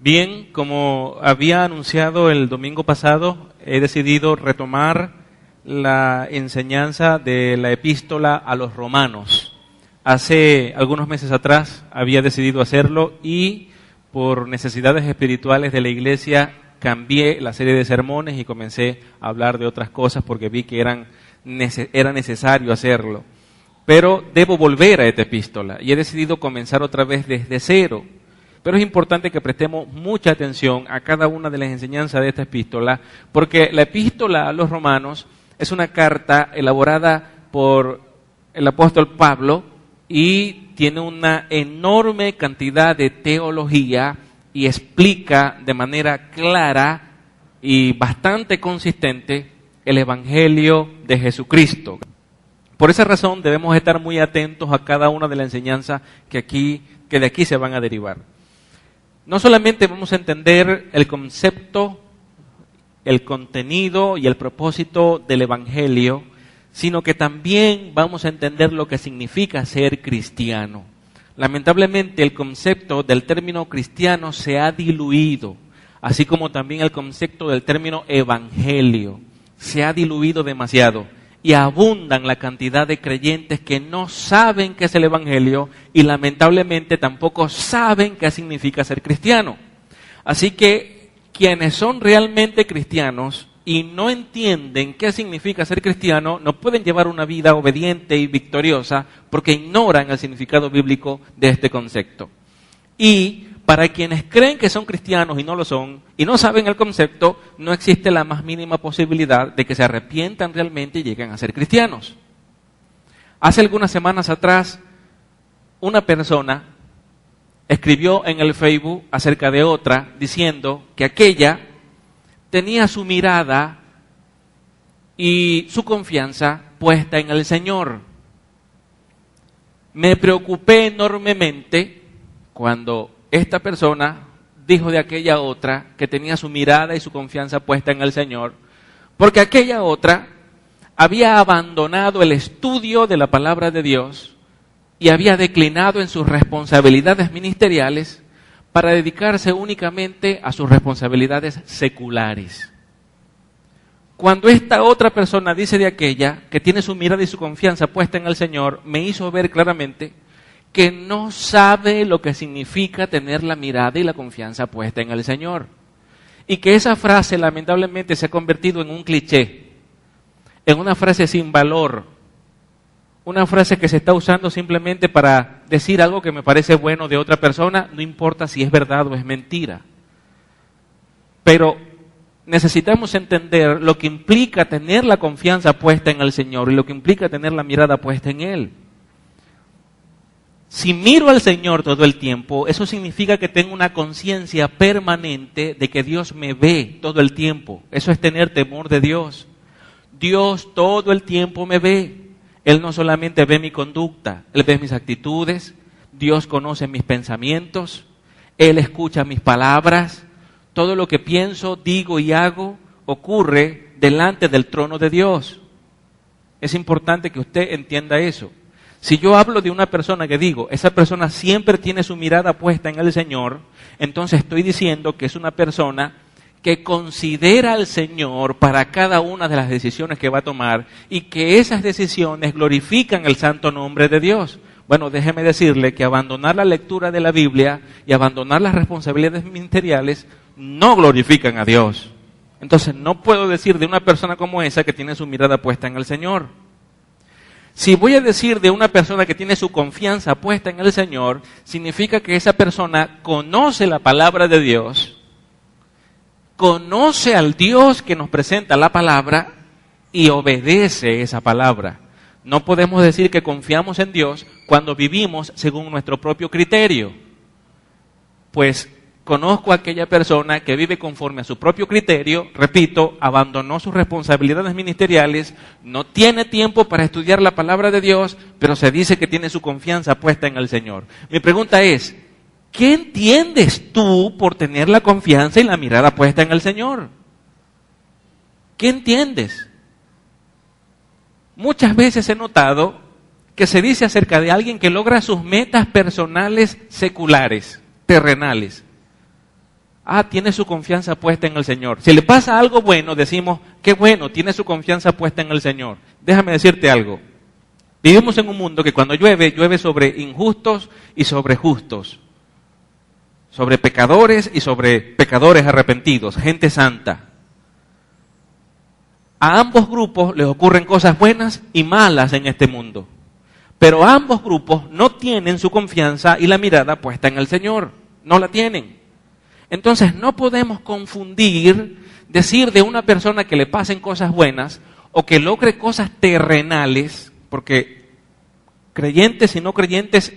Bien, como había anunciado el domingo pasado, he decidido retomar la enseñanza de la epístola a los romanos. Hace algunos meses atrás había decidido hacerlo y por necesidades espirituales de la iglesia cambié la serie de sermones y comencé a hablar de otras cosas porque vi que era necesario hacerlo. Pero debo volver a esta epístola y he decidido comenzar otra vez desde cero. Pero es importante que prestemos mucha atención a cada una de las enseñanzas de esta epístola, porque la epístola a los romanos es una carta elaborada por el apóstol Pablo y tiene una enorme cantidad de teología y explica de manera clara y bastante consistente el Evangelio de Jesucristo. Por esa razón debemos estar muy atentos a cada una de las enseñanzas que de aquí se van a derivar. No solamente vamos a entender el concepto, el contenido y el propósito del Evangelio, sino que también vamos a entender lo que significa ser cristiano. Lamentablemente el concepto del término cristiano se ha diluido, así como también el concepto del término evangelio se ha diluido demasiado. Y abundan la cantidad de creyentes que no saben qué es el evangelio y lamentablemente tampoco saben qué significa ser cristiano. Así que quienes son realmente cristianos y no entienden qué significa ser cristiano no pueden llevar una vida obediente y victoriosa porque ignoran el significado bíblico de este concepto. Y para quienes creen que son cristianos y no lo son, y no saben el concepto, no existe la más mínima posibilidad de que se arrepientan realmente y lleguen a ser cristianos. Hace algunas semanas atrás, una persona escribió en el Facebook acerca de otra, diciendo que aquella tenía su mirada y su confianza puesta en el Señor. Me preocupé enormemente cuando esta persona dijo de aquella otra que tenía su mirada y su confianza puesta en el Señor, porque aquella otra había abandonado el estudio de la palabra de Dios y había declinado en sus responsabilidades ministeriales para dedicarse únicamente a sus responsabilidades seculares. Cuando esta otra persona dice de aquella que tiene su mirada y su confianza puesta en el Señor, me hizo ver claramente que no sabe lo que significa tener la mirada y la confianza puesta en el Señor. Y que esa frase lamentablemente se ha convertido en un cliché, en una frase sin valor, una frase que se está usando simplemente para decir algo que me parece bueno de otra persona, no importa si es verdad o es mentira. Pero necesitamos entender lo que implica tener la confianza puesta en el Señor y lo que implica tener la mirada puesta en Él. Si miro al Señor todo el tiempo, eso significa que tengo una conciencia permanente de que Dios me ve todo el tiempo. Eso es tener temor de Dios. Dios todo el tiempo me ve. Él no solamente ve mi conducta, Él ve mis actitudes. Dios conoce mis pensamientos. Él escucha mis palabras. Todo lo que pienso, digo y hago ocurre delante del trono de Dios. Es importante que usted entienda eso. Si yo hablo de una persona que digo, esa persona siempre tiene su mirada puesta en el Señor, entonces estoy diciendo que es una persona que considera al Señor para cada una de las decisiones que va a tomar y que esas decisiones glorifican el santo nombre de Dios. Bueno, déjeme decirle que abandonar la lectura de la Biblia y abandonar las responsabilidades ministeriales no glorifican a Dios. Entonces no puedo decir de una persona como esa que tiene su mirada puesta en el Señor. Si voy a decir de una persona que tiene su confianza puesta en el Señor, significa que esa persona conoce la palabra de Dios, conoce al Dios que nos presenta la palabra y obedece esa palabra. No podemos decir que confiamos en Dios cuando vivimos según nuestro propio criterio. Pues conozco a aquella persona que vive conforme a su propio criterio, repito, abandonó sus responsabilidades ministeriales, no tiene tiempo para estudiar la palabra de Dios, pero se dice que tiene su confianza puesta en el Señor. Mi pregunta es, ¿qué entiendes tú por tener la confianza y la mirada puesta en el Señor? ¿Qué entiendes? Muchas veces he notado que se dice acerca de alguien que logra sus metas personales seculares, terrenales. tiene su confianza puesta en el Señor. Si le pasa algo bueno, decimos, qué bueno, tiene su confianza puesta en el Señor. Déjame decirte algo. Vivimos en un mundo que cuando llueve, llueve sobre injustos y sobre justos. Sobre pecadores y sobre pecadores arrepentidos, gente santa. A ambos grupos les ocurren cosas buenas y malas en este mundo. Pero ambos grupos no tienen su confianza y la mirada puesta en el Señor. No la tienen. Entonces no podemos confundir, decir de una persona que le pasen cosas buenas o que logre cosas terrenales, porque creyentes y no creyentes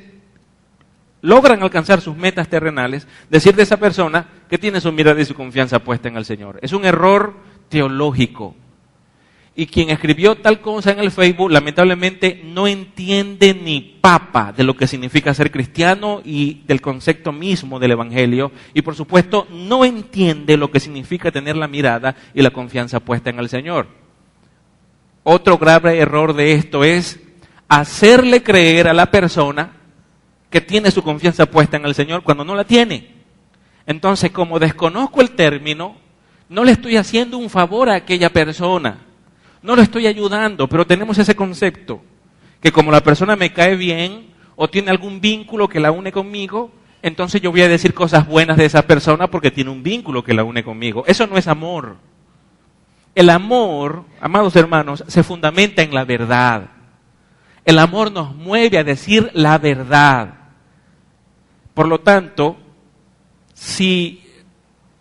logran alcanzar sus metas terrenales, decir de esa persona que tiene su mirada y su confianza puesta en el Señor. Es un error teológico. Y quien escribió tal cosa en el Facebook, lamentablemente no entiende ni papa de lo que significa ser cristiano y del concepto mismo del Evangelio. Y por supuesto, no entiende lo que significa tener la mirada y la confianza puesta en el Señor. Otro grave error de esto es hacerle creer a la persona que tiene su confianza puesta en el Señor cuando no la tiene. Entonces, como desconozco el término, no le estoy haciendo un favor a aquella persona. No lo estoy ayudando, pero tenemos ese concepto, que como la persona me cae bien o tiene algún vínculo que la une conmigo, entonces yo voy a decir cosas buenas de esa persona porque tiene un vínculo que la une conmigo. Eso no es amor. El amor, amados hermanos, se fundamenta en la verdad. El amor nos mueve a decir la verdad. Por lo tanto, si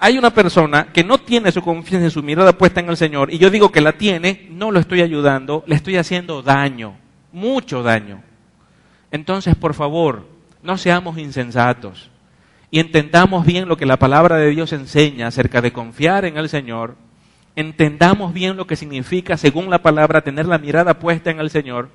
hay una persona que no tiene su confianza y su mirada puesta en el Señor, y yo digo que la tiene, no lo estoy ayudando, le estoy haciendo daño, mucho daño. Entonces, por favor, no seamos insensatos y entendamos bien lo que la palabra de Dios enseña acerca de confiar en el Señor. Entendamos bien lo que significa, según la palabra, tener la mirada puesta en el Señor,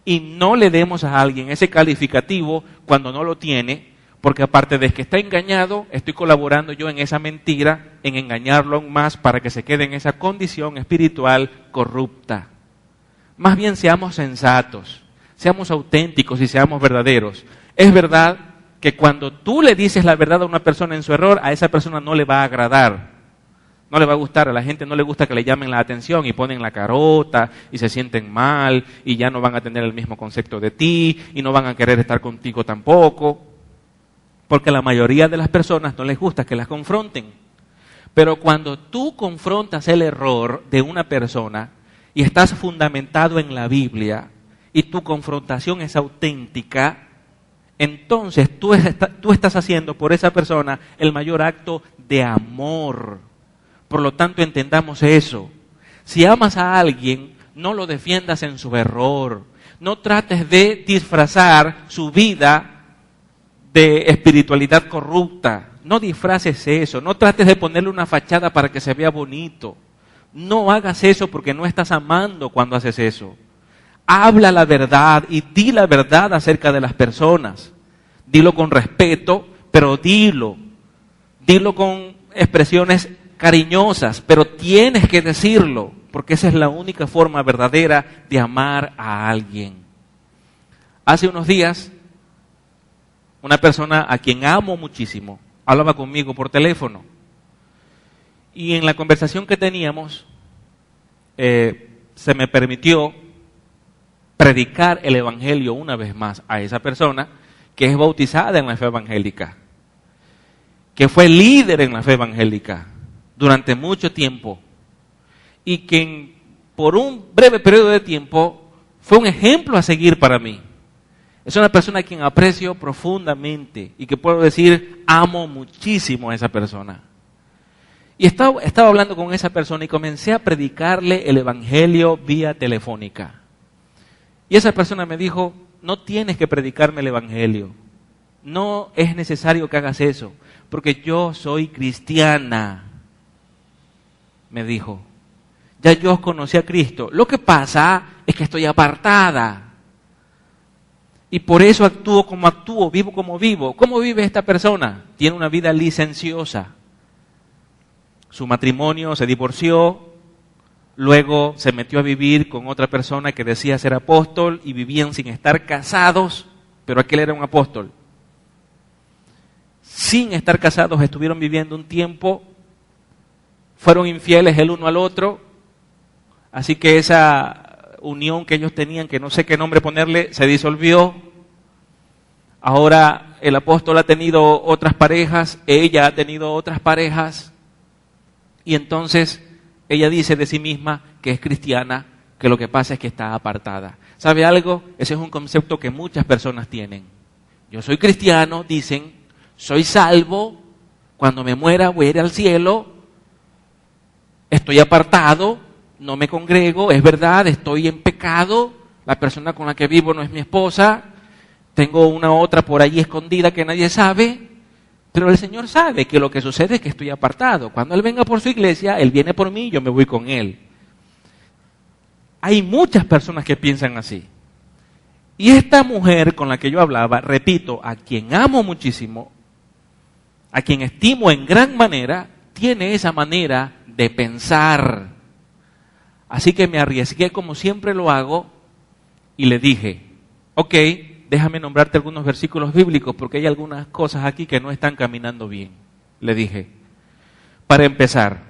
y no le demos a alguien ese calificativo cuando no lo tiene, porque aparte de que está engañado, estoy colaborando yo en esa mentira, en engañarlo aún más para que se quede en esa condición espiritual corrupta. Más bien seamos sensatos, seamos auténticos y seamos verdaderos. Es verdad que cuando tú le dices la verdad a una persona en su error, a esa persona no le va a agradar, no le va a gustar, a la gente no le gusta que le llamen la atención y ponen la carota y se sienten mal y ya no van a tener el mismo concepto de ti y no van a querer estar contigo tampoco. Porque a la mayoría de las personas no les gusta que las confronten. Pero cuando tú confrontas el error de una persona y estás fundamentado en la Biblia y tu confrontación es auténtica, entonces tú estás haciendo por esa persona el mayor acto de amor. Por lo tanto, entendamos eso. Si amas a alguien, no lo defiendas en su error. No trates de disfrazar su vida de espiritualidad corrupta. No disfraces eso, no trates de ponerle una fachada para que se vea bonito. No hagas eso porque no estás amando cuando haces eso. Habla la verdad y di la verdad acerca de las personas. Dilo con respeto, pero dilo. Dilo con expresiones cariñosas, pero tienes que decirlo, porque esa es la única forma verdadera de amar a alguien. Hace unos días, una persona a quien amo muchísimo hablaba conmigo por teléfono. Y en la conversación que teníamos, se me permitió predicar el Evangelio una vez más a esa persona que es bautizada en la fe evangélica, que fue líder en la fe evangélica durante mucho tiempo y que por un breve periodo de tiempo fue un ejemplo a seguir para mí. Es una persona a quien aprecio profundamente y que puedo decir, amo muchísimo a esa persona. Y estaba hablando con esa persona y comencé a predicarle el Evangelio vía telefónica. Y esa persona me dijo, no tienes que predicarme el Evangelio. No es necesario que hagas eso, porque yo soy cristiana. Me dijo, ya yo conocí a Cristo. Lo que pasa es que estoy apartada. Y por eso actúo como actúo, vivo como vivo. ¿Cómo vive esta persona? Tiene una vida licenciosa. Su matrimonio se divorció, luego se metió a vivir con otra persona que decía ser apóstol y vivían sin estar casados, pero aquel era un apóstol. sin estar casados estuvieron viviendo un tiempo, fueron infieles el uno al otro, así que esa unión que ellos tenían, que no sé qué nombre ponerle, se disolvió. Ahora el apóstol ha tenido otras parejas, ella ha tenido otras parejas, y entonces ella dice de sí misma que es cristiana, que lo que pasa es que está apartada. ¿Sabe algo? Ese es un concepto que muchas personas tienen. Yo soy cristiano, dicen, soy salvo, cuando me muera voy a ir al cielo, estoy apartado, no me congrego, es verdad, estoy en pecado, la persona con la que vivo no es mi esposa, tengo una otra por ahí escondida que nadie sabe, pero el Señor sabe que lo que sucede es que estoy apartado. Cuando Él venga por su iglesia, Él viene por mí y yo me voy con Él. Hay muchas personas que piensan así. Y esta mujer con la que yo hablaba, repito, a quien amo muchísimo, a quien estimo en gran manera, tiene esa manera de pensar. Así que me arriesgué como siempre lo hago y le dije, ok, déjame nombrarte algunos versículos bíblicos porque hay algunas cosas aquí que no están caminando bien. Le dije, para empezar,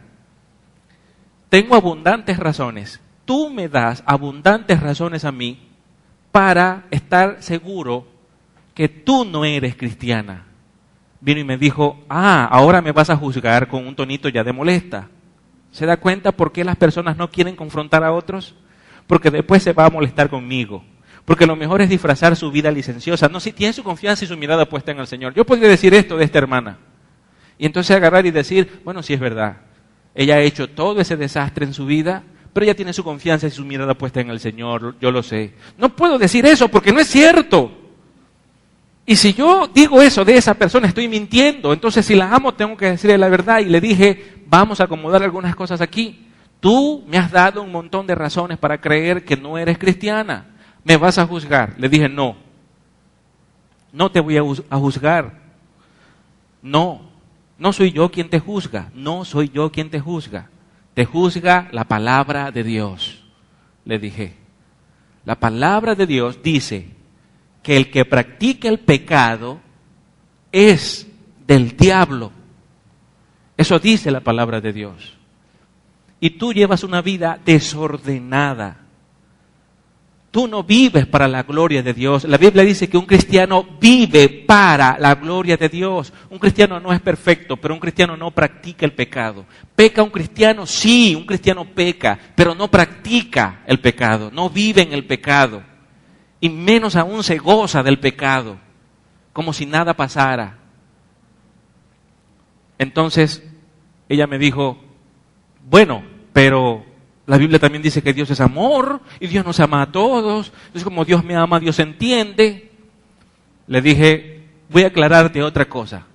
tengo abundantes razones. Tú me das abundantes razones a mí para estar seguro que tú no eres cristiana. Vino y me dijo, ahora me vas a juzgar, con un tonito ya de molesta. ¿Se da cuenta por qué las personas no quieren confrontar a otros? Porque después se va a molestar conmigo. Porque lo mejor es disfrazar su vida licenciosa. No, si tiene su confianza y su mirada puesta en el Señor. Yo podría decir esto de esta hermana. Y entonces agarrar y decir, bueno, sí es verdad. Ella ha hecho todo ese desastre en su vida, pero ella tiene su confianza y su mirada puesta en el Señor. Yo lo sé. No puedo decir eso porque no es cierto. Y si yo digo eso de esa persona, estoy mintiendo. Entonces, si la amo, tengo que decirle la verdad. Y le dije, vamos a acomodar algunas cosas aquí. Tú me has dado un montón de razones para creer que no eres cristiana. ¿Me vas a juzgar? Le dije, no. No te voy a juzgar. No. No soy yo quien te juzga. No soy yo quien te juzga. Te juzga la palabra de Dios. Le dije. La palabra de Dios dice que el que practica el pecado es del diablo. Eso dice la palabra de Dios. Y tú llevas una vida desordenada. Tú no vives para la gloria de Dios. La Biblia dice que un cristiano vive para la gloria de Dios. Un cristiano no es perfecto, pero un cristiano no practica el pecado. ¿Peca un cristiano? Sí, un cristiano peca, pero no practica el pecado, no vive en el pecado. Y menos aún se goza del pecado, como si nada pasara. Entonces, ella me dijo, bueno, pero la Biblia también dice que Dios es amor y Dios nos ama a todos. Entonces, como Dios me ama, Dios entiende. Le dije, voy a aclararte otra cosa.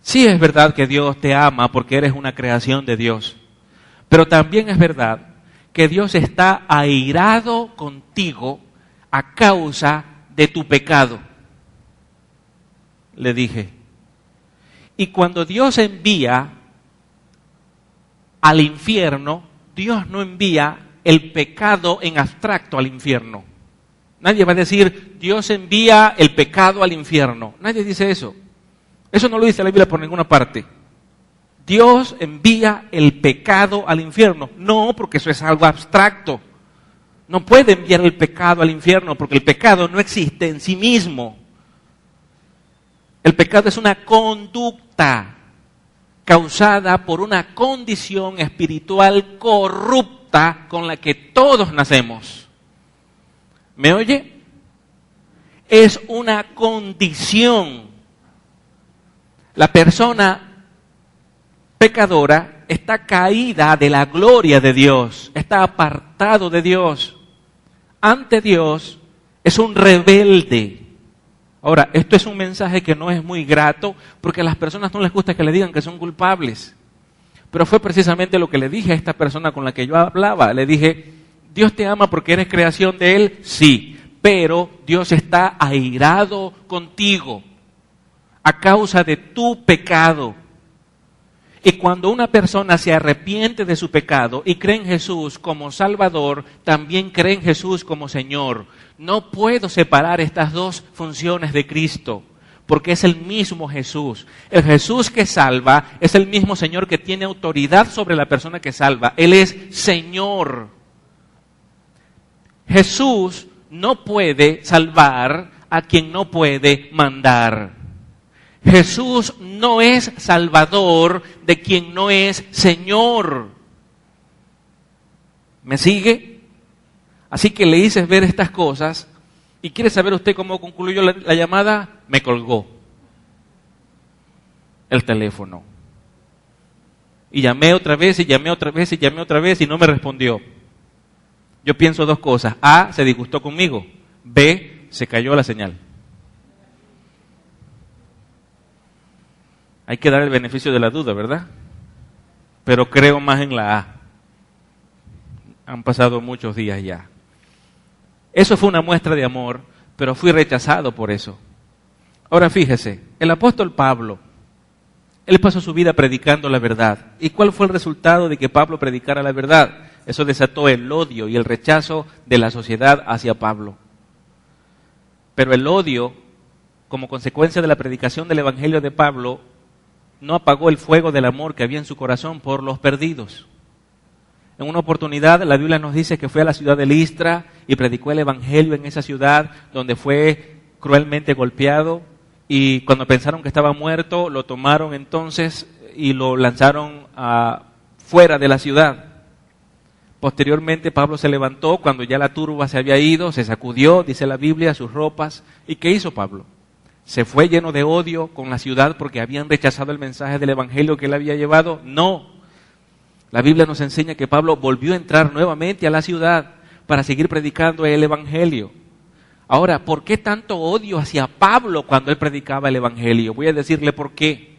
Sí es verdad que Dios te ama porque eres una creación de Dios. Pero también es verdad que Dios está airado contigo a causa de tu pecado. Le dije. Y cuando Dios envía al infierno, Dios no envía el pecado en abstracto al infierno. Nadie va a decir, Dios envía el pecado al infierno. Nadie dice eso. Eso no lo dice la Biblia por ninguna parte. Dios envía el pecado al infierno. No, porque eso es algo abstracto. No puede enviar el pecado al infierno porque el pecado no existe en sí mismo. El pecado es una conducta causada por una condición espiritual corrupta con la que todos nacemos. ¿Me oye? Es una condición. La persona pecadora está caída de la gloria de Dios, está apartado de Dios. Ante Dios es un rebelde. Ahora, esto es un mensaje que no es muy grato porque a las personas no les gusta que le digan que son culpables. Pero fue precisamente lo que le dije a esta persona con la que yo hablaba. Le dije, ¿Dios te ama porque eres creación de Él? Sí, pero Dios está airado contigo a causa de tu pecado. Y cuando una persona se arrepiente de su pecado y cree en Jesús como Salvador, también cree en Jesús como Señor. No puedo separar estas dos funciones de Cristo, porque es el mismo Jesús. El Jesús que salva es el mismo Señor que tiene autoridad sobre la persona que salva. Él es Señor. Jesús no puede salvar a quien no puede mandar. Jesús no es salvador de quien no es Señor. ¿Me sigue? Así que le hice ver estas cosas. ¿Y quiere saber usted cómo concluyó la llamada? Me colgó el teléfono. Y llamé otra vez, y llamé otra vez, y llamé otra vez, y no me respondió. Yo pienso dos cosas. A, se disgustó conmigo. B, se cayó la señal. Hay que dar el beneficio de la duda, ¿verdad? Pero creo más en la A. Han pasado muchos días ya. Eso fue una muestra de amor, pero fui rechazado por eso. Ahora fíjese, el apóstol Pablo, él pasó su vida predicando la verdad. ¿Y cuál fue el resultado de que Pablo predicara la verdad? Eso desató el odio y el rechazo de la sociedad hacia Pablo. Pero el odio, como consecuencia de la predicación del evangelio de Pablo, no apagó el fuego del amor que había en su corazón por los perdidos. En una oportunidad, la Biblia nos dice que fue a la ciudad de Listra y predicó el evangelio en esa ciudad, donde fue cruelmente golpeado, y cuando pensaron que estaba muerto, lo tomaron entonces y lo lanzaron fuera de la ciudad. Posteriormente, Pablo se levantó cuando ya la turba se había ido, se sacudió, dice la Biblia, sus ropas. ¿Y qué hizo Pablo? ¿Se fue lleno de odio con la ciudad porque habían rechazado el mensaje del evangelio que él había llevado? No. La Biblia nos enseña que Pablo volvió a entrar nuevamente a la ciudad para seguir predicando el evangelio. Ahora, ¿por qué tanto odio hacia Pablo cuando él predicaba el evangelio? Voy a decirle por qué.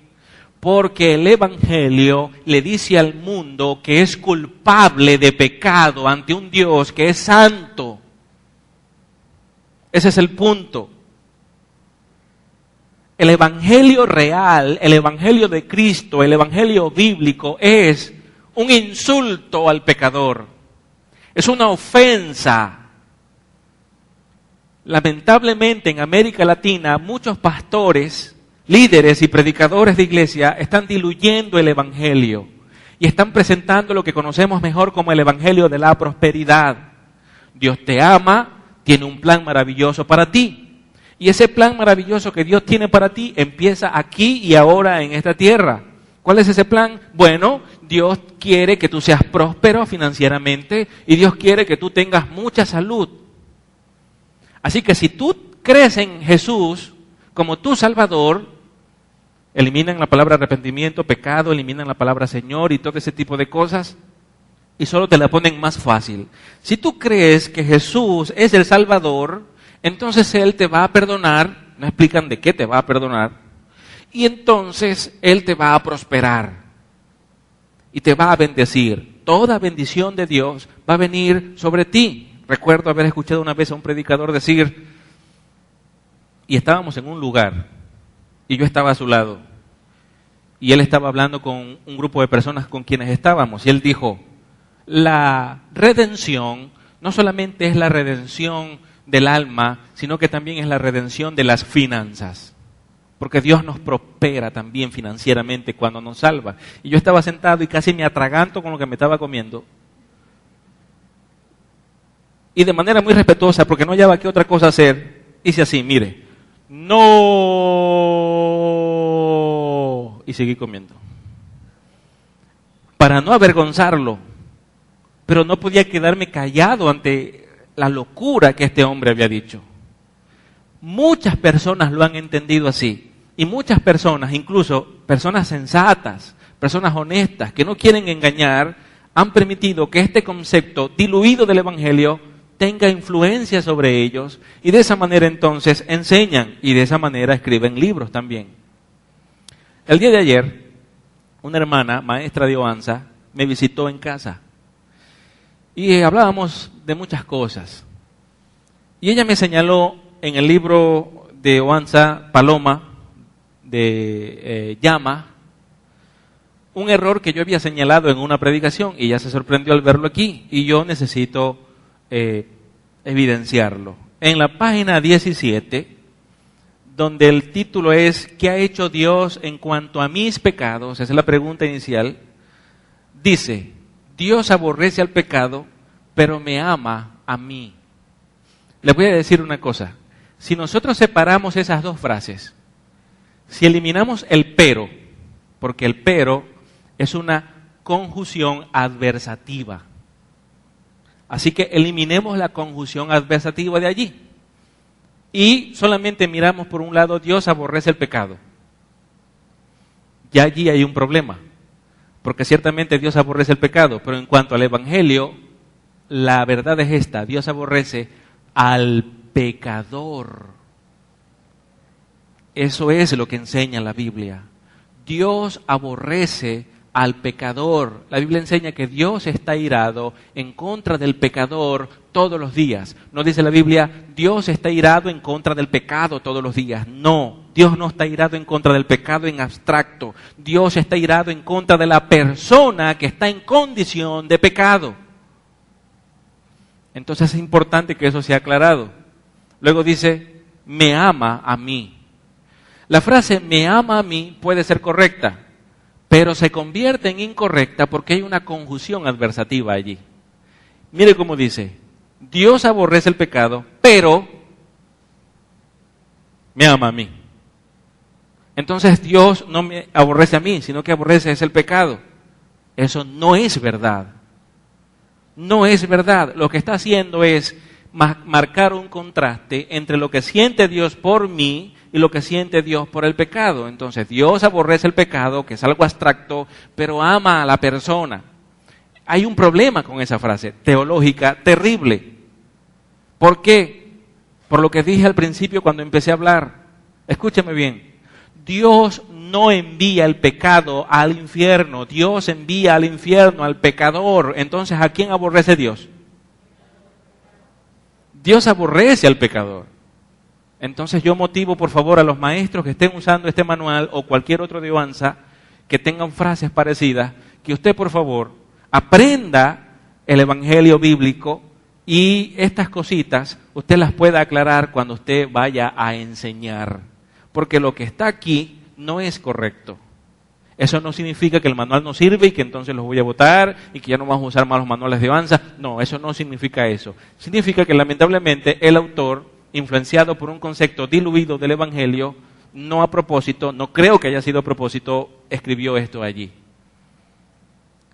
Porque el evangelio le dice al mundo que es culpable de pecado ante un Dios que es santo. Ese es el punto. El evangelio real, el evangelio de Cristo, el evangelio bíblico es un insulto al pecador. Es una ofensa. Lamentablemente en América Latina muchos pastores, líderes y predicadores de iglesia están diluyendo el evangelio y están presentando lo que conocemos mejor como el evangelio de la prosperidad. Dios te ama, tiene un plan maravilloso para ti. Y ese plan maravilloso que Dios tiene para ti empieza aquí y ahora en esta tierra. ¿Cuál es ese plan? Bueno, Dios quiere que tú seas próspero financieramente y Dios quiere que tú tengas mucha salud. Así que si tú crees en Jesús como tu Salvador, eliminan la palabra arrepentimiento, pecado, eliminan la palabra Señor y todo ese tipo de cosas y solo te la ponen más fácil. Si tú crees que Jesús es el Salvador, entonces Él te va a perdonar, no explican de qué te va a perdonar, y entonces Él te va a prosperar y te va a bendecir. Toda bendición de Dios va a venir sobre ti. Recuerdo haber escuchado una vez a un predicador decir, y estábamos en un lugar, y yo estaba a su lado, y él estaba hablando con un grupo de personas con quienes estábamos, y él dijo, la redención no solamente es la redención del alma, sino que también es la redención de las finanzas. Porque Dios nos prospera también financieramente cuando nos salva. Y yo estaba sentado y casi me atraganto con lo que me estaba comiendo. Y de manera muy respetuosa, porque no hallaba qué otra cosa hacer, hice así, mire, no, y seguí comiendo. Para no avergonzarlo, pero no podía quedarme callado ante la locura que este hombre había dicho. Muchas personas lo han entendido así. Y muchas personas, incluso personas sensatas, personas honestas, que no quieren engañar, han permitido que este concepto diluido del evangelio tenga influencia sobre ellos. Y de esa manera entonces enseñan y de esa manera escriben libros también. El día de ayer, una hermana, maestra de Oanza, me visitó en casa. Y hablábamos de muchas cosas. Y ella me señaló en el libro de Oanza, Paloma, de Llama, un error que yo había señalado en una predicación y ella se sorprendió al verlo aquí y yo necesito evidenciarlo. En la página 17, donde el título es ¿qué ha hecho Dios en cuanto a mis pecados? Esa es la pregunta inicial. Dice, Dios aborrece al pecado, pero me ama a mí. Les voy a decir una cosa. Si nosotros separamos esas dos frases, si eliminamos el pero, porque el pero es una conjunción adversativa. Así que eliminemos la conjunción adversativa de allí. Y solamente miramos por un lado, Dios aborrece el pecado. Ya allí hay un problema. Porque ciertamente Dios aborrece el pecado, pero en cuanto al Evangelio, la verdad es esta, Dios aborrece al pecador. Eso es lo que enseña la Biblia. Dios aborrece al pecador. La Biblia enseña que Dios está irado en contra del pecador todos los días. No dice la Biblia, Dios está irado en contra del pecado todos los días. No, Dios no está irado en contra del pecado en abstracto. Dios está irado en contra de la persona que está en condición de pecado. Entonces es importante que eso sea aclarado. Luego dice, me ama a mí. La frase me ama a mí puede ser correcta, pero se convierte en incorrecta porque hay una conjunción adversativa allí. Mire cómo dice, Dios aborrece el pecado, pero me ama a mí. Entonces Dios no me aborrece a mí, sino que aborrece es el pecado. Eso no es verdad. No es verdad. Lo que está haciendo es marcar un contraste entre lo que siente Dios por mí y lo que siente Dios por el pecado. Entonces Dios aborrece el pecado, que es algo abstracto, pero ama a la persona. Hay un problema con esa frase teológica terrible. ¿Por qué? Por lo que dije al principio cuando empecé a hablar. Escúchame bien. Dios no envía el pecado al infierno. Dios envía al infierno al pecador. Entonces, ¿a quién aborrece Dios? Dios aborrece al pecador. Entonces yo motivo por favor a los maestros que estén usando este manual o cualquier otro de OANSA que tengan frases parecidas, que usted por favor aprenda el evangelio bíblico y estas cositas usted las pueda aclarar cuando usted vaya a enseñar. Porque lo que está aquí no es correcto. Eso no significa que el manual no sirve y que entonces los voy a votar y que ya no vamos a usar más los manuales de OANSA. No, eso no significa eso. Significa que lamentablemente el autor, influenciado por un concepto diluido del Evangelio, no a propósito, no creo que haya sido a propósito, escribió esto allí.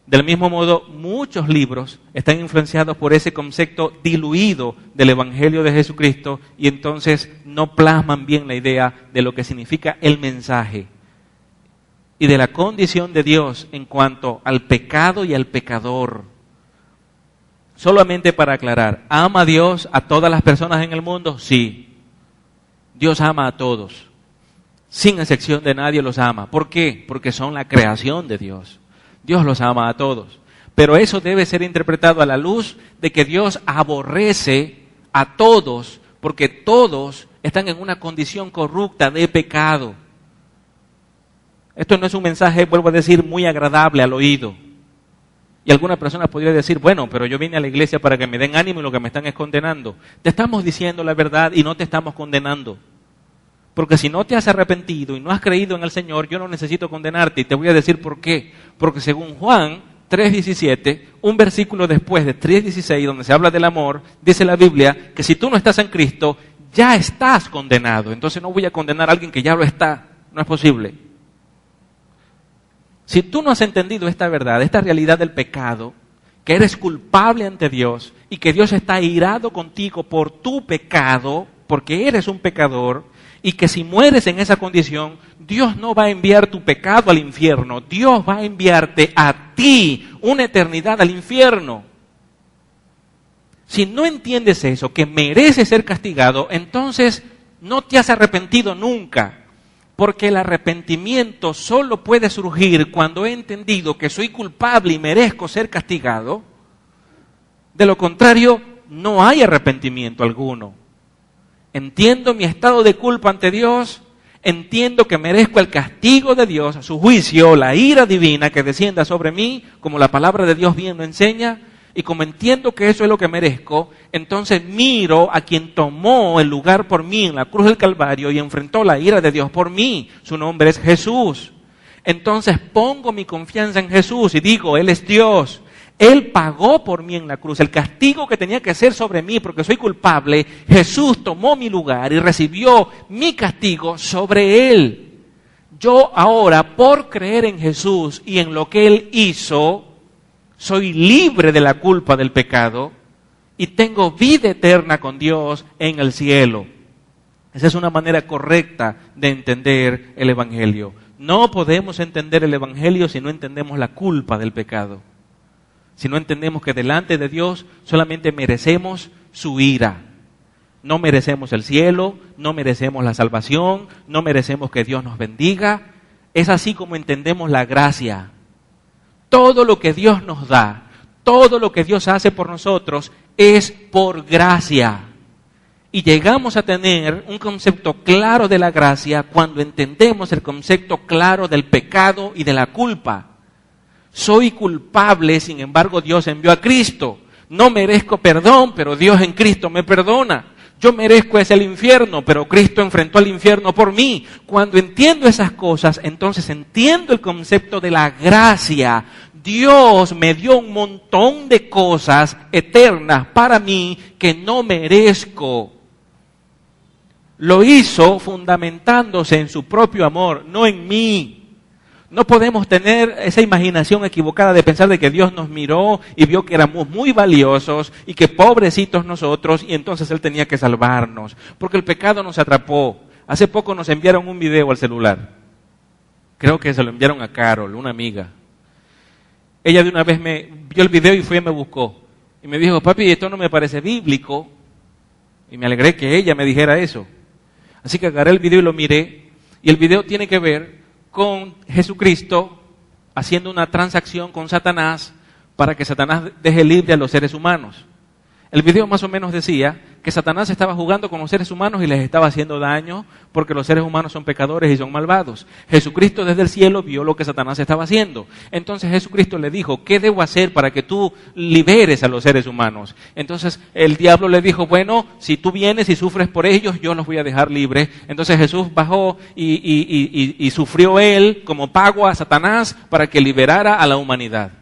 Del mismo modo, muchos libros están influenciados por ese concepto diluido del Evangelio de Jesucristo y entonces no plasman bien la idea de lo que significa el mensaje y de la condición de Dios en cuanto al pecado y al pecador. Solamente para aclarar, ¿ama Dios a todas las personas en el mundo? Sí. Dios ama a todos. Sin excepción de nadie los ama. ¿Por qué? Porque son la creación de Dios. Dios los ama a todos. Pero eso debe ser interpretado a la luz de que Dios aborrece a todos, porque todos están en una condición corrupta de pecado. Esto no es un mensaje, vuelvo a decir, muy agradable al oído. Y alguna persona podría decir, bueno, pero yo vine a la iglesia para que me den ánimo y lo que me están es condenando. Te estamos diciendo la verdad y no te estamos condenando. Porque si no te has arrepentido y no has creído en el Señor, yo no necesito condenarte. Y te voy a decir por qué. Porque según Juan 3:17, un versículo después de 3:16, donde se habla del amor, dice la Biblia que si tú no estás en Cristo, ya estás condenado. Entonces no voy a condenar a alguien que ya lo está. No es posible. Si tú no has entendido esta verdad, esta realidad del pecado, que eres culpable ante Dios y que Dios está irado contigo por tu pecado, porque eres un pecador, y que si mueres en esa condición, Dios no va a enviar tu pecado al infierno, Dios va a enviarte a ti una eternidad al infierno. Si no entiendes eso, que mereces ser castigado, entonces no te has arrepentido nunca. Porque el arrepentimiento solo puede surgir cuando he entendido que soy culpable y merezco ser castigado. De lo contrario, no hay arrepentimiento alguno. Entiendo mi estado de culpa ante Dios, entiendo que merezco el castigo de Dios, su juicio, la ira divina que descienda sobre mí, como la palabra de Dios bien lo enseña. y como entiendo que eso es lo que merezco, entonces miro a quien tomó el lugar por mí en la cruz del Calvario y enfrentó la ira de Dios por mí. Su nombre es Jesús. Entonces pongo mi confianza en Jesús y digo, Él es Dios. Él pagó por mí en la cruz. El castigo que tenía que ser sobre mí porque soy culpable, Jesús tomó mi lugar y recibió mi castigo sobre Él. Yo ahora, por creer en Jesús y en lo que Él hizo, soy libre de la culpa del pecado y tengo vida eterna con Dios en el cielo. Esa es una manera correcta de entender el Evangelio. No podemos entender el Evangelio si no entendemos la culpa del pecado. Si no entendemos que delante de Dios solamente merecemos su ira. No merecemos el cielo, no merecemos la salvación, no merecemos que Dios nos bendiga. Es así como entendemos la gracia. Todo lo que Dios nos da, todo lo que Dios hace por nosotros es por gracia. Y llegamos a tener un concepto claro de la gracia cuando entendemos el concepto claro del pecado y de la culpa. Soy culpable, sin embargo Dios envió a Cristo. No merezco perdón, pero Dios en Cristo me perdona. Yo merezco el infierno, pero Cristo enfrentó al infierno por mí. Cuando entiendo esas cosas, entonces entiendo el concepto de la gracia. Dios me dio un montón de cosas eternas para mí que no merezco. Lo hizo fundamentándose en su propio amor, no en mí. No podemos tener esa imaginación equivocada de pensar de que Dios nos miró y vio que éramos muy valiosos y que pobrecitos nosotros y entonces Él tenía que salvarnos. Porque el pecado nos atrapó. Hace poco nos enviaron un video al celular. Creo que se lo enviaron a Carol, una amiga. Ella de una vez me vio el video y fue y me buscó. Y me dijo, papi, esto no me parece bíblico. Y me alegré que ella me dijera eso. Así que agarré el video y lo miré. Y el video tiene que ver con Jesucristo haciendo una transacción con Satanás para que Satanás deje libre a los seres humanos. El video más o menos decía que Satanás estaba jugando con los seres humanos y les estaba haciendo daño porque los seres humanos son pecadores y son malvados. Jesucristo desde el cielo vio lo que Satanás estaba haciendo. Entonces Jesucristo le dijo, ¿qué debo hacer para que tú liberes a los seres humanos? Entonces el diablo le dijo, bueno, si tú vienes y sufres por ellos, yo los voy a dejar libres. Entonces Jesús bajó y sufrió él como pago a Satanás para que liberara a la humanidad.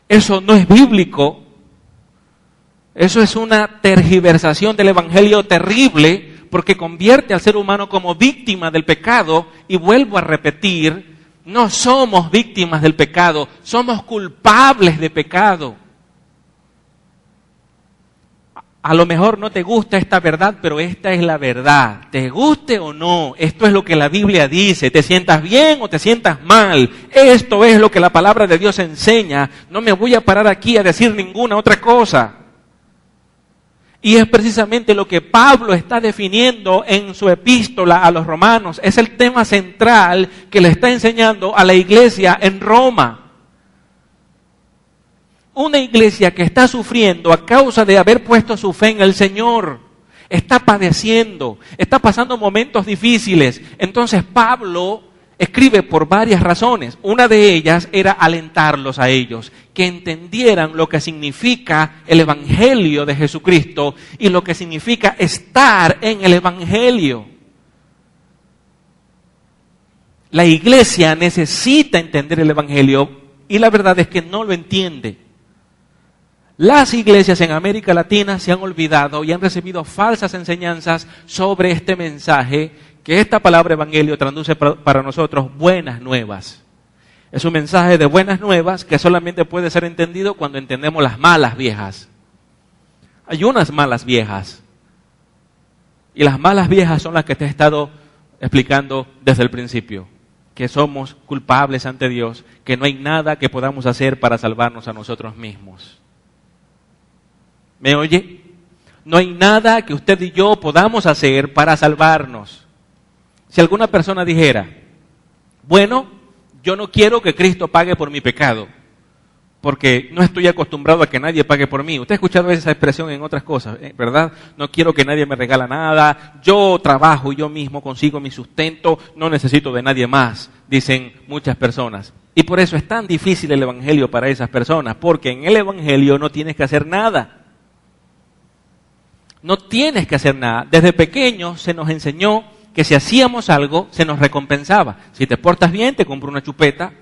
Eso no es bíblico. Eso es una tergiversación del Evangelio terrible porque convierte al ser humano como víctima del pecado y vuelvo a repetir, no somos víctimas del pecado, somos culpables de pecado. A lo mejor no te gusta esta verdad, pero esta es la verdad. Te guste o no, esto es lo que la Biblia dice. Te sientas bien o te sientas mal. Esto es lo que la palabra de Dios enseña. No me voy a parar aquí a decir ninguna otra cosa. Y es precisamente lo que Pablo está definiendo en su epístola a los romanos. Es el tema central que le está enseñando a la iglesia en Roma. Una iglesia que está sufriendo a causa de haber puesto su fe en el Señor. Está padeciendo, está pasando momentos difíciles. Entonces Pablo escribe por varias razones. Una de ellas era alentarlos a ellos, que entendieran lo que significa el Evangelio de Jesucristo y lo que significa estar en el Evangelio. La iglesia necesita entender el Evangelio y la verdad es que no lo entiende. Las iglesias en América Latina se han olvidado y han recibido falsas enseñanzas sobre este mensaje que esta palabra evangelio traduce para nosotros buenas nuevas. Es un mensaje de buenas nuevas que solamente puede ser entendido cuando entendemos las malas viejas. Hay unas malas viejas. Y las malas viejas son las que te he estado explicando desde el principio. Que somos culpables ante Dios, que no hay nada que podamos hacer para salvarnos a nosotros mismos. ¿Me oye? No hay nada que usted y yo podamos hacer para salvarnos. Si alguna persona dijera, bueno, yo no quiero que Cristo pague por mi pecado, porque no estoy acostumbrado a que nadie pague por mí. Usted ha escuchado esa expresión en otras cosas, ¿verdad? No quiero que nadie me regala nada, yo trabajo y yo mismo consigo mi sustento, no necesito de nadie más, dicen muchas personas. Y por eso es tan difícil el Evangelio para esas personas, porque en el Evangelio no tienes que hacer nada. No tienes que hacer nada. Desde pequeños se nos enseñó que si hacíamos algo, se nos recompensaba. Si te portas bien, te compro una chupeta.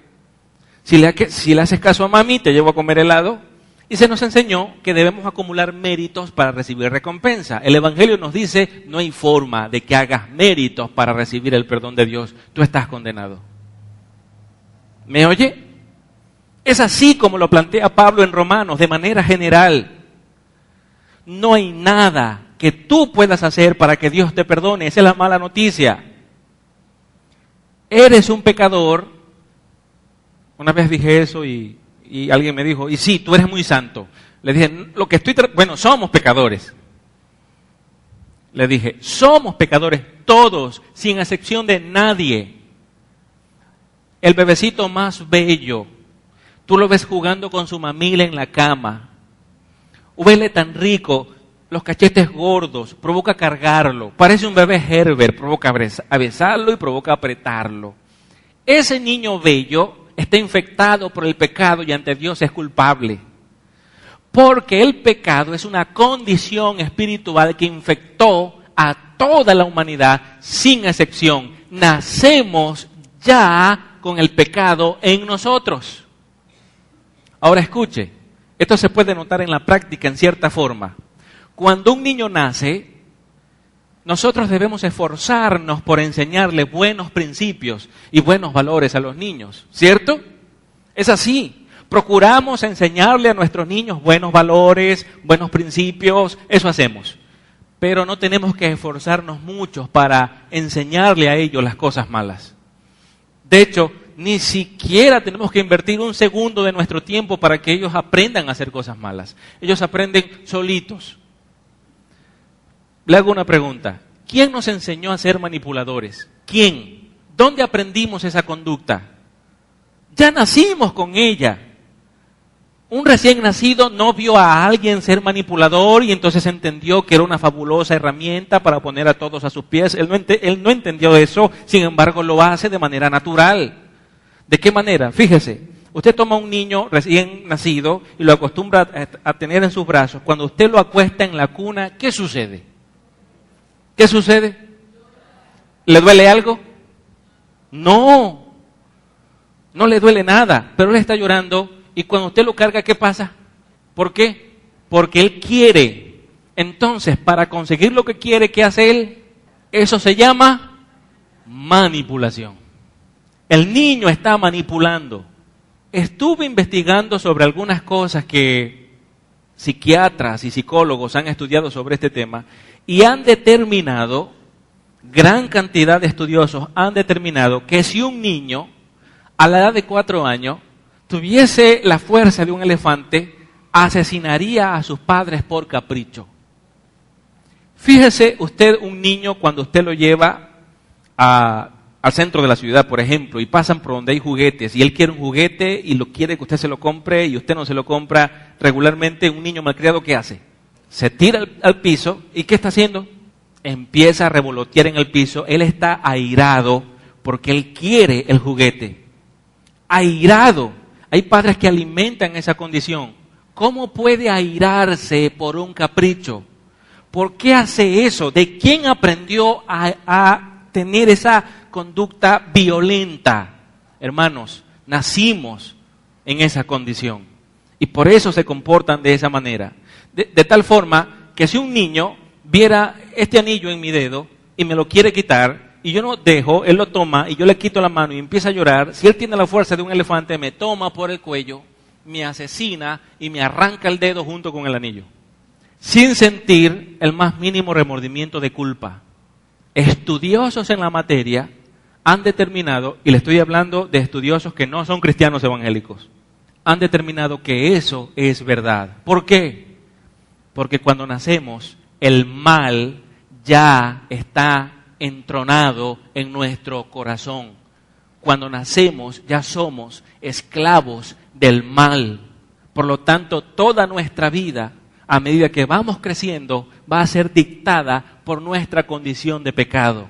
Si le haces caso a mami, te llevo a comer helado. Y se nos enseñó que debemos acumular méritos para recibir recompensa. El Evangelio nos dice, no hay forma de que hagas méritos para recibir el perdón de Dios. Tú estás condenado. ¿Me oye? Es así como lo plantea Pablo en Romanos, de manera general. No hay nada que tú puedas hacer para que Dios te perdone. Esa es la mala noticia. Eres un pecador. Una vez dije eso y alguien me dijo, y sí, tú eres muy santo. Le dije, somos pecadores. Le dije, somos pecadores todos, sin excepción de nadie. El bebecito más bello, tú lo ves jugando con su mamila en la cama. Huele tan rico, los cachetes gordos, provoca cargarlo. Parece un bebé Herbert, provoca besarlo y provoca apretarlo. Ese niño bello está infectado por el pecado y ante Dios es culpable. Porque el pecado es una condición espiritual que infectó a toda la humanidad sin excepción. Nacemos ya con el pecado en nosotros. Ahora escuche, esto se puede notar en la práctica en cierta forma. Cuando un niño nace, nosotros debemos esforzarnos por enseñarle buenos principios y buenos valores a los niños, ¿cierto? Es así. Procuramos enseñarle a nuestros niños buenos valores, buenos principios, eso hacemos. Pero no tenemos que esforzarnos mucho para enseñarle a ellos las cosas malas. De hecho, ni siquiera tenemos que invertir un segundo de nuestro tiempo para que ellos aprendan a hacer cosas malas. Ellos aprenden solitos. Le hago una pregunta. ¿Quién nos enseñó a ser manipuladores? ¿Quién? ¿Dónde aprendimos esa conducta? Ya nacimos con ella. Un recién nacido no vio a alguien ser manipulador y entonces entendió que era una fabulosa herramienta para poner a todos a sus pies. Él no entendió eso, sin embargo lo hace de manera natural. ¿De qué manera? Fíjese, usted toma a un niño recién nacido y lo acostumbra a tener en sus brazos. Cuando usted lo acuesta en la cuna, ¿qué sucede? ¿Qué sucede? ¿Le duele algo? No le duele nada, pero él está llorando. Y cuando usted lo carga, ¿qué pasa? ¿Por qué? Porque él quiere. Entonces, para conseguir lo que quiere, ¿qué hace él? Eso se llama manipulación. El niño está manipulando. Estuve investigando sobre algunas cosas que psiquiatras y psicólogos han estudiado sobre este tema y han determinado, gran cantidad de estudiosos han determinado que si un niño a la edad de 4 años tuviese la fuerza de un elefante, asesinaría a sus padres por capricho. Fíjese usted un niño cuando usted lo lleva al centro de la ciudad, por ejemplo, y pasan por donde hay juguetes, y él quiere un juguete y lo quiere que usted se lo compre y usted no se lo compra. Regularmente un niño malcriado, ¿qué hace? Se tira al piso y ¿qué está haciendo? Empieza a revolotear en el piso. Él está airado porque él quiere el juguete. Airado. Hay padres que alimentan esa condición. ¿Cómo puede airarse por un capricho? ¿Por qué hace eso? ¿De quién aprendió a tener esa conducta violenta? Hermanos, nacimos en esa condición. Y por eso se comportan de esa manera. De tal forma que si un niño viera este anillo en mi dedo y me lo quiere quitar, y yo no dejo, él lo toma y yo le quito la mano y empieza a llorar, si él tiene la fuerza de un elefante, me toma por el cuello, me asesina y me arranca el dedo junto con el anillo, sin sentir el más mínimo remordimiento de culpa. Estudiosos en la materia han determinado, y le estoy hablando de estudiosos que no son cristianos evangélicos, han determinado que eso es verdad. ¿Por qué? Porque cuando nacemos, el mal ya está entronado en nuestro corazón. Cuando nacemos ya somos esclavos del mal. Por lo tanto, toda nuestra vida, a medida que vamos creciendo, va a ser dictada por nuestra condición de pecado.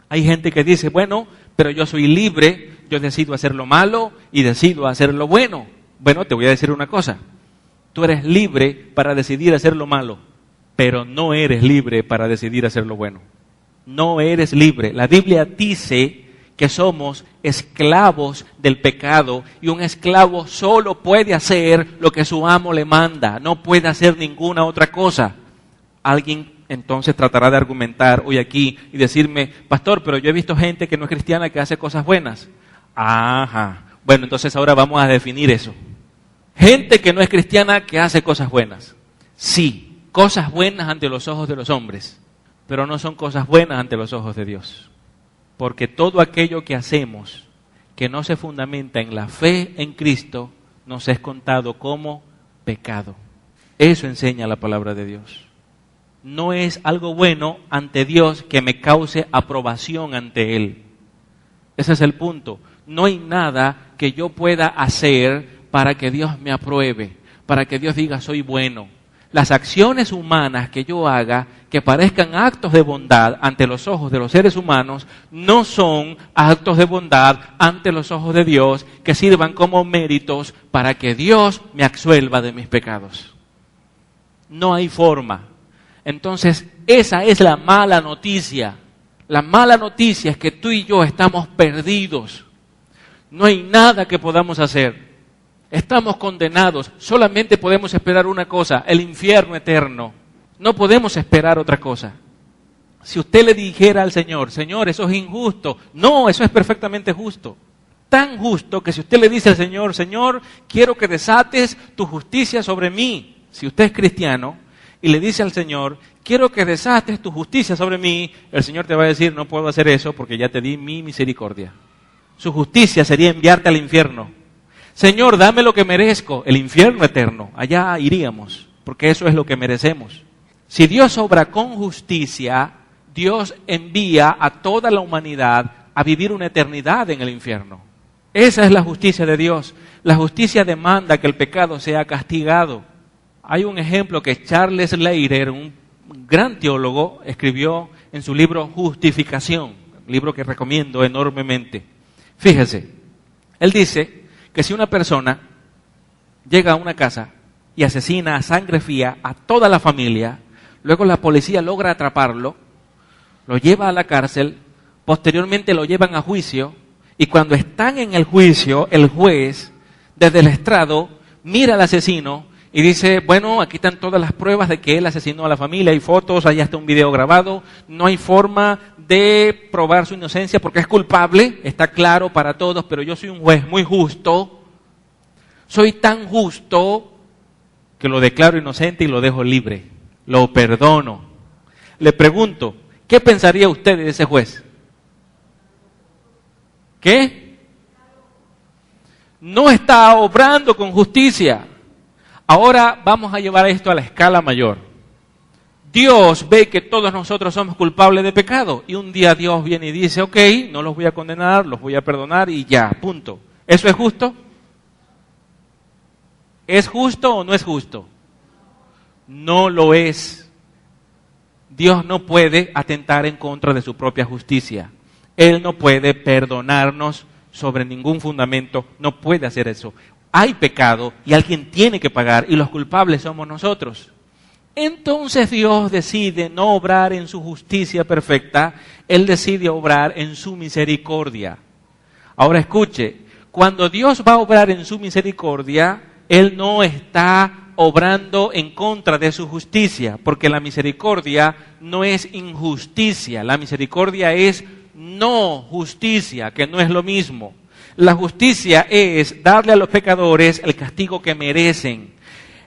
Hay gente que dice, bueno, pero yo soy libre, yo decido hacer lo malo y decido hacer lo bueno. Bueno, te voy a decir una cosa. Tú eres libre para decidir hacer lo malo, pero no eres libre para decidir hacer lo bueno. No eres libre. La Biblia dice que somos esclavos del pecado y un esclavo solo puede hacer lo que su amo le manda, no puede hacer ninguna otra cosa. Alguien entonces tratará de argumentar hoy aquí y decirme, pastor, pero yo he visto gente que no es cristiana que hace cosas buenas. Ajá, bueno, entonces ahora vamos a definir eso. Gente que no es cristiana que hace cosas buenas. Sí, cosas buenas ante los ojos de los hombres, pero no son cosas buenas ante los ojos de Dios. Porque todo aquello que hacemos que no se fundamenta en la fe en Cristo, nos es contado como pecado. Eso enseña la palabra de Dios. No es algo bueno ante Dios que me cause aprobación ante Él. Ese es el punto. No hay nada que yo pueda hacer para que Dios me apruebe, para que Dios diga soy bueno. Las acciones humanas que yo haga, que parezcan actos de bondad ante los ojos de los seres humanos, no son actos de bondad ante los ojos de Dios que sirvan como méritos para que Dios me absuelva de mis pecados. No hay forma. Entonces, esa es la mala noticia. La mala noticia es que tú y yo estamos perdidos. No hay nada que podamos hacer. Estamos condenados, solamente podemos esperar una cosa, el infierno eterno. No podemos esperar otra cosa. Si usted le dijera al Señor, Señor, eso es injusto. No, eso es perfectamente justo. Tan justo que si usted le dice al Señor, Señor, quiero que desates tu justicia sobre mí. Si usted es cristiano y le dice al Señor, quiero que desates tu justicia sobre mí, el Señor te va a decir, no puedo hacer eso porque ya te di mi misericordia. Su justicia sería enviarte al infierno. Señor, dame lo que merezco, el infierno eterno. Allá iríamos, porque eso es lo que merecemos. Si Dios obra con justicia, Dios envía a toda la humanidad a vivir una eternidad en el infierno. Esa es la justicia de Dios. La justicia demanda que el pecado sea castigado. Hay un ejemplo que Charles Leirer, un gran teólogo, escribió en su libro Justificación, un libro que recomiendo enormemente. Fíjese, él dice que si una persona llega a una casa y asesina a sangre fría a toda la familia, luego la policía logra atraparlo, lo lleva a la cárcel, posteriormente lo llevan a juicio, y cuando están en el juicio, el juez, desde el estrado, mira al asesino y dice, bueno, aquí están todas las pruebas de que él asesinó a la familia, hay fotos, hay hasta un video grabado, no hay forma de probar su inocencia porque es culpable, está claro para todos, pero yo soy un juez muy justo, soy tan justo que lo declaro inocente y lo dejo libre, lo perdono. Le pregunto, ¿qué pensaría usted de ese juez? ¿Qué? No está obrando con justicia. Ahora vamos a llevar esto a la escala mayor. Dios ve que todos nosotros somos culpables de pecado y un día Dios viene y dice, ok, no los voy a condenar, los voy a perdonar y ya, punto. ¿Eso es justo? ¿Es justo o no es justo? No lo es. Dios no puede atentar en contra de su propia justicia. Él no puede perdonarnos sobre ningún fundamento, no puede hacer eso. Hay pecado y alguien tiene que pagar y los culpables somos nosotros. Entonces Dios decide no obrar en su justicia perfecta, Él decide obrar en su misericordia. Ahora escuche, cuando Dios va a obrar en su misericordia, Él no está obrando en contra de su justicia, porque la misericordia no es injusticia, la misericordia es no justicia, que no es lo mismo. La justicia es darle a los pecadores el castigo que merecen.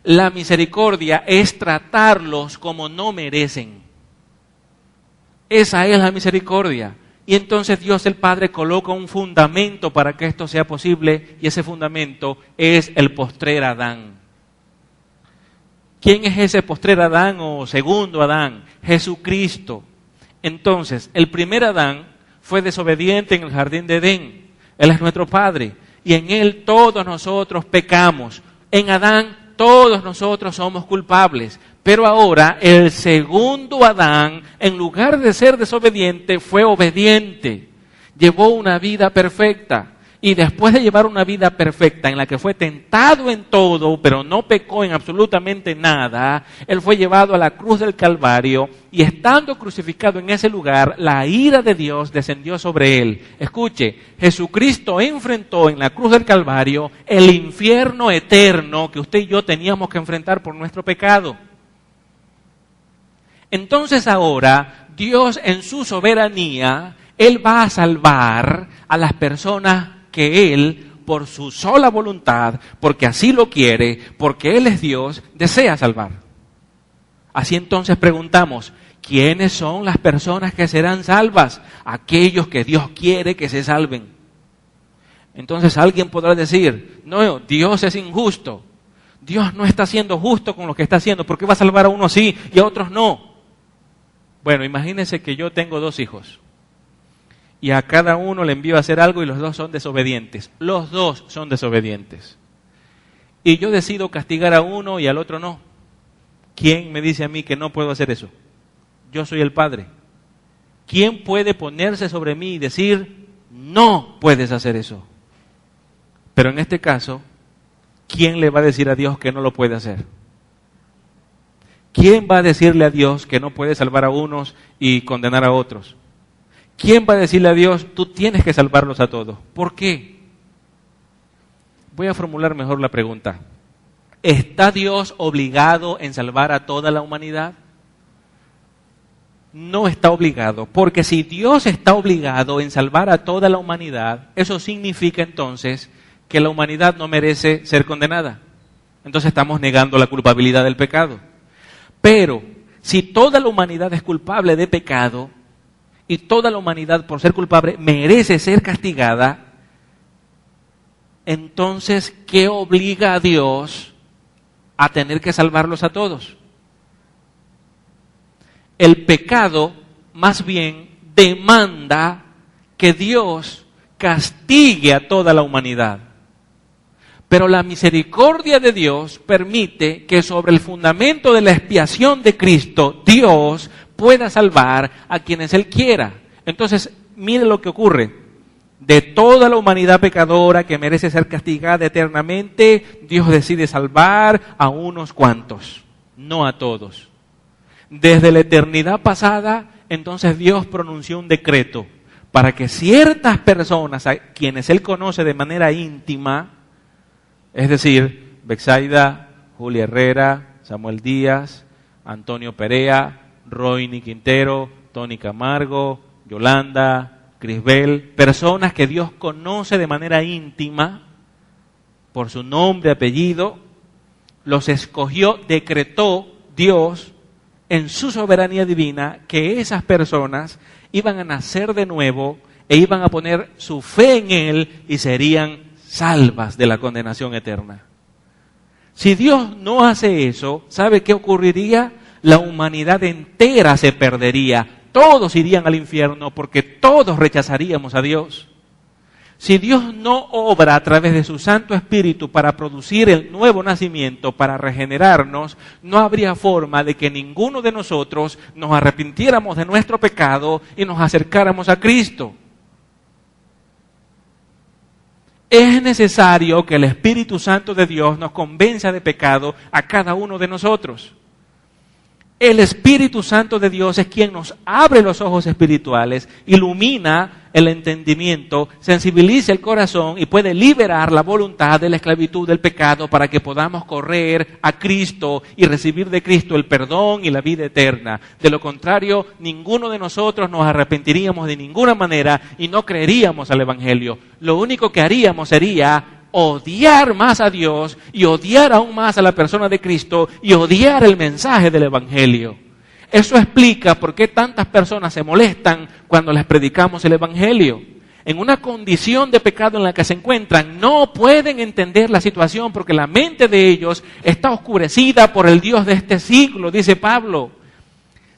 La misericordia es tratarlos como no merecen. Esa es la misericordia. Y entonces Dios el Padre coloca un fundamento para que esto sea posible, y ese fundamento es el postrer Adán. ¿Quién es ese postrer Adán o segundo Adán? Jesucristo. Entonces, el primer Adán fue desobediente en el jardín de Edén. Él es nuestro Padre y en Él todos nosotros pecamos. En Adán todos nosotros somos culpables. Pero ahora el segundo Adán, en lugar de ser desobediente, fue obediente. Llevó una vida perfecta. y después de llevar una vida perfecta en la que fue tentado en todo, pero no pecó en absolutamente nada, Él fue llevado a la cruz del Calvario y estando crucificado en ese lugar, la ira de Dios descendió sobre Él. Escuche, Jesucristo enfrentó en la cruz del Calvario el infierno eterno que usted y yo teníamos que enfrentar por nuestro pecado. Entonces ahora, Dios en su soberanía, Él va a salvar a las personas que Él, por su sola voluntad, porque así lo quiere, porque Él es Dios, desea salvar. Así entonces preguntamos, ¿quiénes son las personas que serán salvas? Aquellos que Dios quiere que se salven. Entonces alguien podrá decir, no, Dios es injusto. Dios no está siendo justo con lo que está haciendo. ¿Por qué va a salvar a uno sí y a otros no? Bueno, imagínense que yo tengo 2 hijos. Y a cada uno le envío a hacer algo y los 2 son desobedientes. Los 2 son desobedientes. Y yo decido castigar a uno y al otro no. ¿Quién me dice a mí que no puedo hacer eso? Yo soy el Padre. ¿Quién puede ponerse sobre mí y decir, no puedes hacer eso? Pero en este caso, ¿quién le va a decir a Dios que no lo puede hacer? ¿Quién va a decirle a Dios que no puede salvar a unos y condenar a otros? ¿Quién va a decirle a Dios, tú tienes que salvarlos a todos? ¿Por qué? Voy a formular mejor la pregunta. ¿Está Dios obligado en salvar a toda la humanidad? No está obligado, porque si Dios está obligado en salvar a toda la humanidad, eso significa entonces que la humanidad no merece ser condenada. Entonces estamos negando la culpabilidad del pecado. Pero si toda la humanidad es culpable de pecado, y toda la humanidad por ser culpable merece ser castigada, entonces, ¿qué obliga a Dios a tener que salvarlos a todos? El pecado, más bien, demanda que Dios castigue a toda la humanidad. Pero la misericordia de Dios permite que sobre el fundamento de la expiación de Cristo, Dios pueda salvar a quienes Él quiera. Entonces, mire lo que ocurre. De toda la humanidad pecadora que merece ser castigada eternamente, Dios decide salvar a unos cuantos, no a todos. Desde la eternidad pasada, entonces Dios pronunció un decreto para que ciertas personas a quienes Él conoce de manera íntima, es decir, Betsaida, Julia Herrera, Samuel Díaz, Antonio Perea, Royny Quintero, Tony Camargo, Yolanda, Crisbel, personas que Dios conoce de manera íntima, por su nombre, apellido, los escogió, decretó Dios en su soberanía divina que esas personas iban a nacer de nuevo e iban a poner su fe en Él y serían salvas de la condenación eterna. Si Dios no hace eso, ¿sabe qué ocurriría? La humanidad entera se perdería. Todos irían al infierno porque todos rechazaríamos a Dios. Si Dios no obra a través de su Santo Espíritu para producir el nuevo nacimiento, para regenerarnos, no habría forma de que ninguno de nosotros nos arrepintiéramos de nuestro pecado y nos acercáramos a Cristo. Es necesario que el Espíritu Santo de Dios nos convenza de pecado a cada uno de nosotros. El Espíritu Santo de Dios es quien nos abre los ojos espirituales, ilumina el entendimiento, sensibiliza el corazón y puede liberar la voluntad de la esclavitud del pecado para que podamos correr a Cristo y recibir de Cristo el perdón y la vida eterna. De lo contrario, ninguno de nosotros nos arrepentiríamos de ninguna manera y no creeríamos al Evangelio. Lo único que haríamos sería odiar más a Dios y odiar aún más a la persona de Cristo y odiar el mensaje del Evangelio. Eso explica por qué tantas personas se molestan cuando les predicamos el Evangelio. En una condición de pecado en la que se encuentran, no pueden entender la situación porque la mente de ellos está oscurecida por el Dios de este siglo, dice Pablo.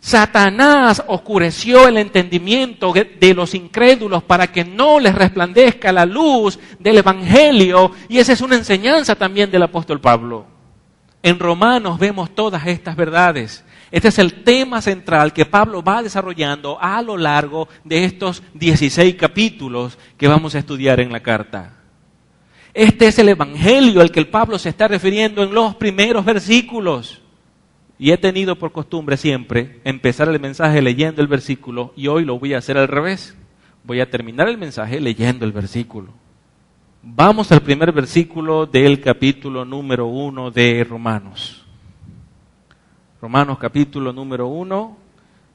Satanás oscureció el entendimiento de los incrédulos para que no les resplandezca la luz del Evangelio, y esa es una enseñanza también del apóstol Pablo. En Romanos vemos todas estas verdades. Este es el tema central que Pablo va desarrollando a lo largo de estos 16 capítulos que vamos a estudiar en la carta. Este es el evangelio al que el Pablo se está refiriendo en los primeros versículos. Y he tenido por costumbre siempre empezar el mensaje leyendo el versículo, y hoy lo voy a hacer al revés. Voy a terminar el mensaje leyendo el versículo. Vamos al primer versículo del capítulo número 1 de Romanos. Romanos capítulo número 1,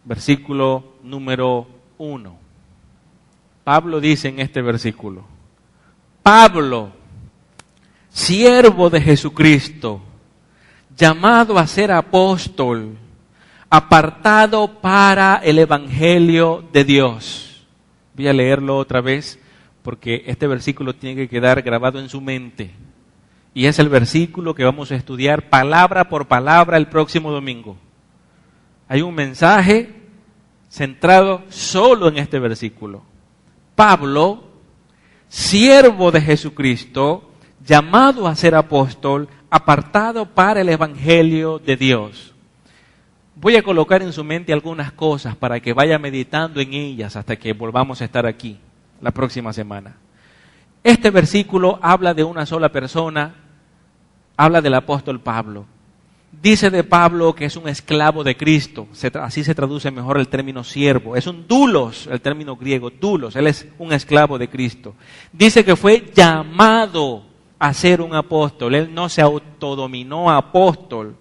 versículo número 1. Pablo dice en este versículo: Pablo, siervo de Jesucristo, llamado a ser apóstol, apartado para el evangelio de Dios. Voy a leerlo otra vez porque este versículo tiene que quedar grabado en su mente. Y es el versículo que vamos a estudiar palabra por palabra el próximo domingo. Hay un mensaje centrado solo en este versículo. Pablo, siervo de Jesucristo, llamado a ser apóstol, apartado para el evangelio de Dios. Voy a colocar en su mente algunas cosas para que vaya meditando en ellas hasta que volvamos a estar aquí la próxima semana. Este versículo habla de una sola persona, habla del apóstol Pablo. Dice de Pablo que es un esclavo de Cristo, así se traduce mejor el término siervo. Es un doulos, el término griego, doulos, él es un esclavo de Cristo. Dice que fue llamado a ser un apóstol, él no se autodominó apóstol,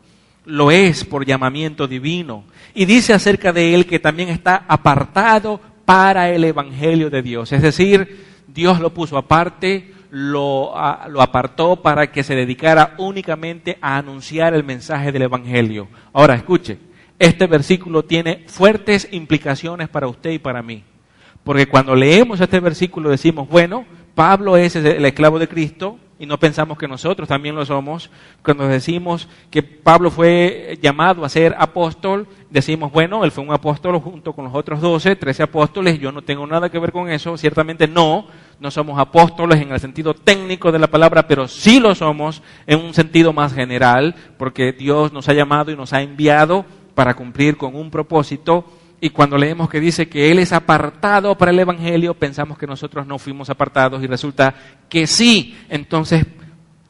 lo es por llamamiento divino. Y dice acerca de él que también está apartado para el evangelio de Dios, es decir, Dios lo puso aparte, lo apartó para que se dedicara únicamente a anunciar el mensaje del evangelio. Ahora escuche, este versículo tiene fuertes implicaciones para usted y para mí, porque cuando leemos este versículo decimos, bueno, Pablo es el esclavo de Cristo, y no pensamos que nosotros también lo somos. Cuando decimos que Pablo fue llamado a ser apóstol, decimos, bueno, él fue un apóstol junto con los otros 12, 13 apóstoles, yo no tengo nada que ver con eso, ciertamente no somos apóstoles en el sentido técnico de la palabra, pero sí lo somos en un sentido más general, porque Dios nos ha llamado y nos ha enviado para cumplir con un propósito. Y cuando leemos que dice que Él es apartado para el evangelio, pensamos que nosotros no fuimos apartados y resulta que sí. Entonces,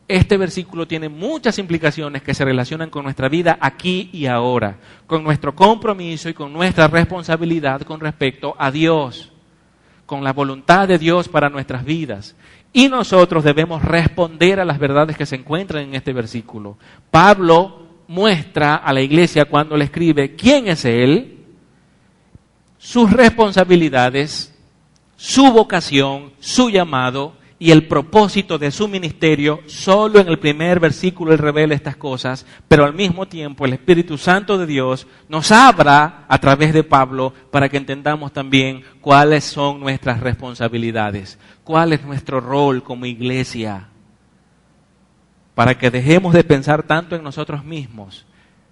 este versículo tiene muchas implicaciones que se relacionan con nuestra vida aquí y ahora, con nuestro compromiso y con nuestra responsabilidad con respecto a Dios, con la voluntad de Dios para nuestras vidas. Y nosotros debemos responder a las verdades que se encuentran en este versículo. Pablo muestra a la iglesia cuando le escribe quién es Él, sus responsabilidades, su vocación, su llamado y el propósito de su ministerio. Solo en el primer versículo él revela estas cosas, pero al mismo tiempo el Espíritu Santo de Dios nos habla a través de Pablo para que entendamos también cuáles son nuestras responsabilidades, cuál es nuestro rol como iglesia, para que dejemos de pensar tanto en nosotros mismos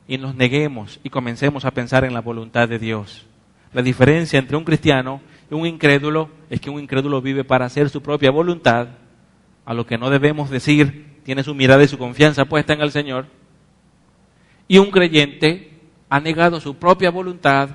y nos neguemos y comencemos a pensar en la voluntad de Dios. La diferencia entre un cristiano y un incrédulo es que un incrédulo vive para hacer su propia voluntad, a lo que no debemos decir, tiene su mirada y su confianza puesta en el Señor, y un creyente ha negado su propia voluntad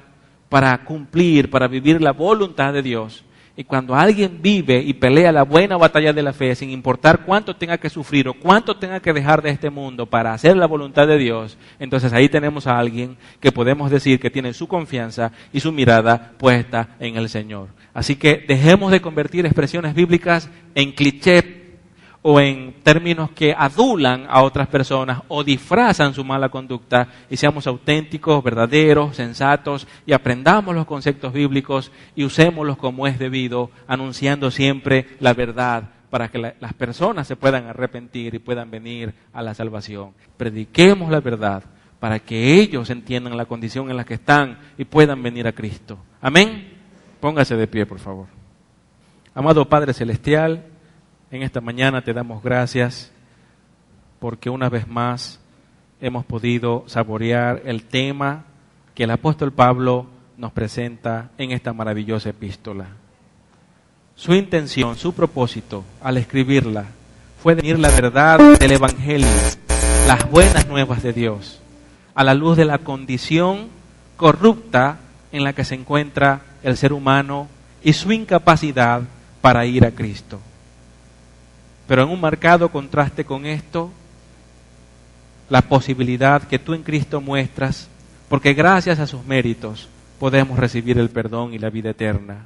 para cumplir, para vivir la voluntad de Dios. Y cuando alguien vive y pelea la buena batalla de la fe, sin importar cuánto tenga que sufrir o cuánto tenga que dejar de este mundo para hacer la voluntad de Dios, entonces ahí tenemos a alguien que podemos decir que tiene su confianza y su mirada puesta en el Señor. Así que dejemos de convertir expresiones bíblicas en cliché o en términos que adulan a otras personas o disfrazan su mala conducta, y seamos auténticos, verdaderos, sensatos, y aprendamos los conceptos bíblicos y usémoslos como es debido, anunciando siempre la verdad para que las personas se puedan arrepentir y puedan venir a la salvación. Prediquemos la verdad para que ellos entiendan la condición en la que están y puedan venir a Cristo. Amén. Póngase de pie, por favor. Amado Padre Celestial, en esta mañana te damos gracias porque una vez más hemos podido saborear el tema que el apóstol Pablo nos presenta en esta maravillosa epístola. Su intención, su propósito al escribirla fue decir la verdad del Evangelio, las buenas nuevas de Dios, a la luz de la condición corrupta en la que se encuentra el ser humano y su incapacidad para ir a Cristo. Pero en un marcado contraste con esto, la posibilidad que tú en Cristo muestras, porque gracias a sus méritos podemos recibir el perdón y la vida eterna.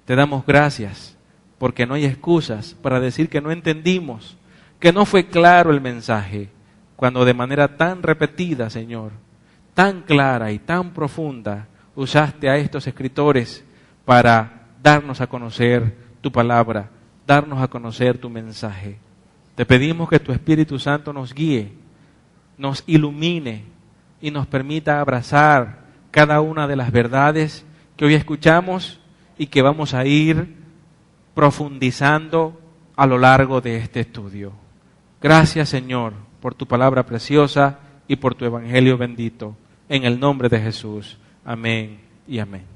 Te damos gracias, porque no hay excusas para decir que no entendimos, que no fue claro el mensaje, cuando de manera tan repetida, Señor, tan clara y tan profunda, usaste a estos escritores para darnos a conocer tu palabra, darnos a conocer tu mensaje. Te pedimos que tu Espíritu Santo nos guíe, nos ilumine y nos permita abrazar cada una de las verdades que hoy escuchamos y que vamos a ir profundizando a lo largo de este estudio. Gracias, Señor, por tu palabra preciosa y por tu evangelio bendito. En el nombre de Jesús. Amén y amén.